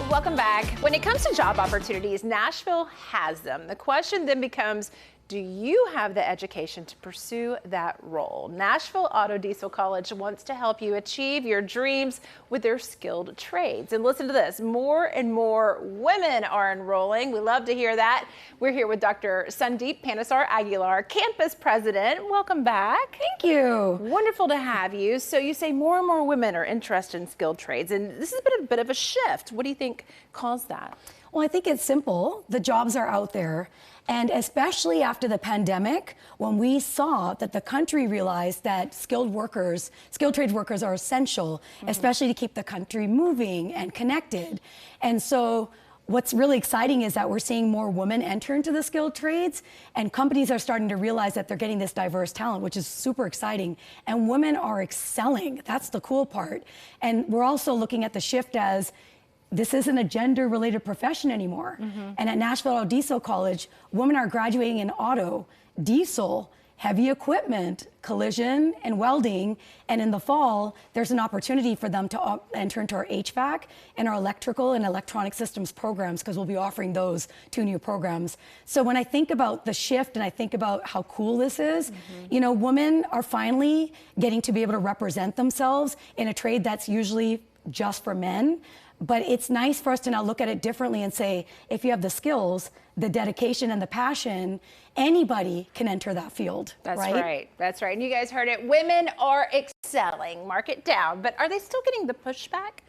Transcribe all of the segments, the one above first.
Welcome back. When it comes to job opportunities, Nashville has them. The question then becomes, do you have the education to pursue that role? Nashville Auto Diesel College wants to help you achieve your dreams with their skilled trades. And listen to this, more and more women are enrolling. We love to hear that. We're here with Dr. Sandeep Panesar Aguilar, campus president. Welcome back. Thank you. Wonderful to have you. So you say more and more women are interested in skilled trades, and this has been a bit of a shift. What do you think caused that? Well, I think it's simple. The jobs are out there. And especially after the pandemic, when we saw that the country realized that skilled trades workers are essential, especially to keep the country moving and connected. And so what's really exciting is that we're seeing more women enter into the skilled trades, and companies are starting to realize that they're getting this diverse talent, which is super exciting. And women are excelling. That's the cool part. And we're also looking at the shift as this isn't a gender-related profession anymore. And at Nashville Auto Diesel College, women are graduating in auto, diesel, heavy equipment, collision, and welding. And in the fall, there's an opportunity for them to enter into our HVAC and our electrical and electronic systems programs, because we'll be offering those 2 new programs. So when I think about the shift and I think about how cool this is, you know, women are finally getting to be able to represent themselves in a trade that's usually just for men. But it's nice for us to now look at it differently and say, if you have the skills, the dedication, and the passion, anybody can enter that field. That's right. That's right. And you guys heard it. Women are excelling. Mark it down. But are they still getting the pushback?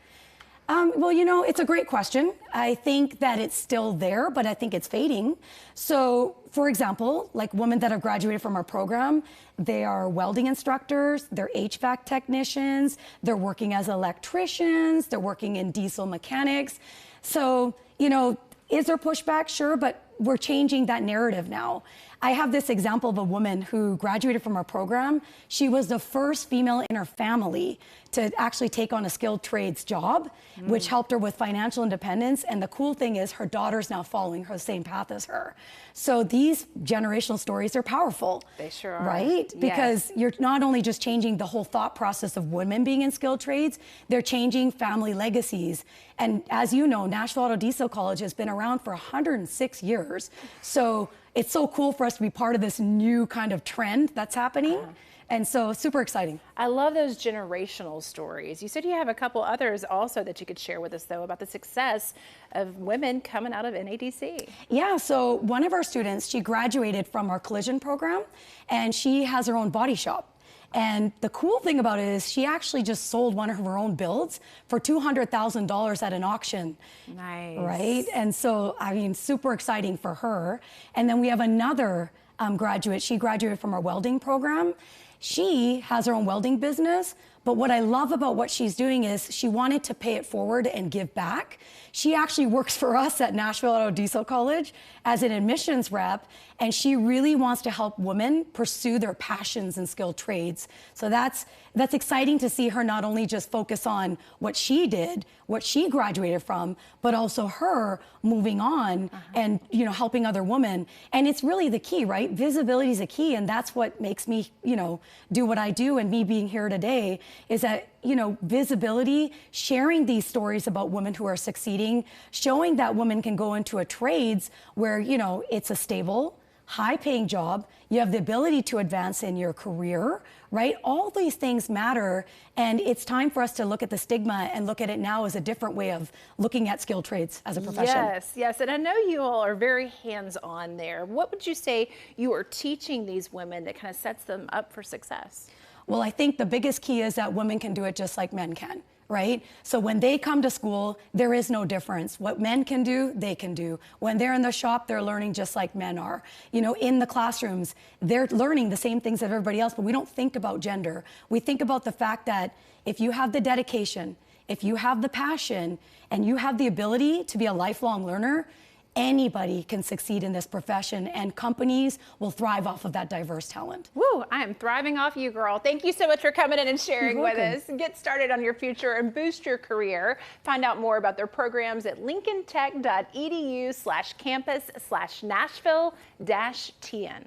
Well, you know, it's a great question. I think that it's still there, but I think it's fading. So, for example, like women that have graduated from our program, they are welding instructors, they're HVAC technicians, they're working as electricians, they're working in diesel mechanics. So, you know, is there pushback? Sure, but we're changing that narrative now. I have this example of a woman who graduated from our program. She was the first female in her family to actually take on a skilled trades job, which helped her with financial independence. And the cool thing is her daughter's now following her same path as her. So these generational stories are powerful. They sure are. Right? Because you're not only just changing the whole thought process of women being in skilled trades, they're changing family legacies. And as you know, Nashville Auto Diesel College has been around for 106 years. So it's so cool for us to be part of this new kind of trend that's happening. And so super exciting. I love those generational stories. You said you have a couple others also that you could share with us, though, about the success of women coming out of NADC. Yeah, so one of our students, she graduated from our collision program, and she has her own body shop. And the cool thing about it is she actually just sold one of her own builds for $200,000 at an auction. Nice. Right? And so, I mean, super exciting for her. And then we have another graduate. She graduated from our welding program. She has her own welding business, but what I love about what she's doing is she wanted to pay it forward and give back. She actually works for us at Nashville Auto Diesel College as an admissions rep, and she really wants to help women pursue their passions and skilled trades. So that's exciting to see her not only just focus on what she did, what she graduated from, but also her moving on and, you know, helping other women. And it's really the key, right? Visibility is a key, and that's what makes me, you know, do what I do. And me being here today is that, you know, visibility, sharing these stories about women who are succeeding, showing that women can go into a trades where, you know, it's a stable, high-paying job, you have the ability to advance in your career, right? All these things matter, and it's time for us to look at the stigma and look at it now as a different way of looking at skilled trades as a profession. Yes, yes, and I know you all are very hands-on there. What would you say you are teaching these women that kind of sets them up for success? Well, I think the biggest key is that women can do it just like men can. Right? So when they come to school, there is no difference. What men can do, they can do. When they're in the shop, they're learning just like men are. You know, in the classrooms, they're learning the same things as everybody else, but we don't think about gender. We think about the fact that if you have the dedication, if you have the passion, and you have the ability to be a lifelong learner, anybody can succeed in this profession, and companies will thrive off of that diverse talent. Woo, I am thriving off you, girl. Thank you so much for coming in and sharing with us. Get started on your future and boost your career. Find out more about their programs at lincolntech.edu/campus/Nashville-TN.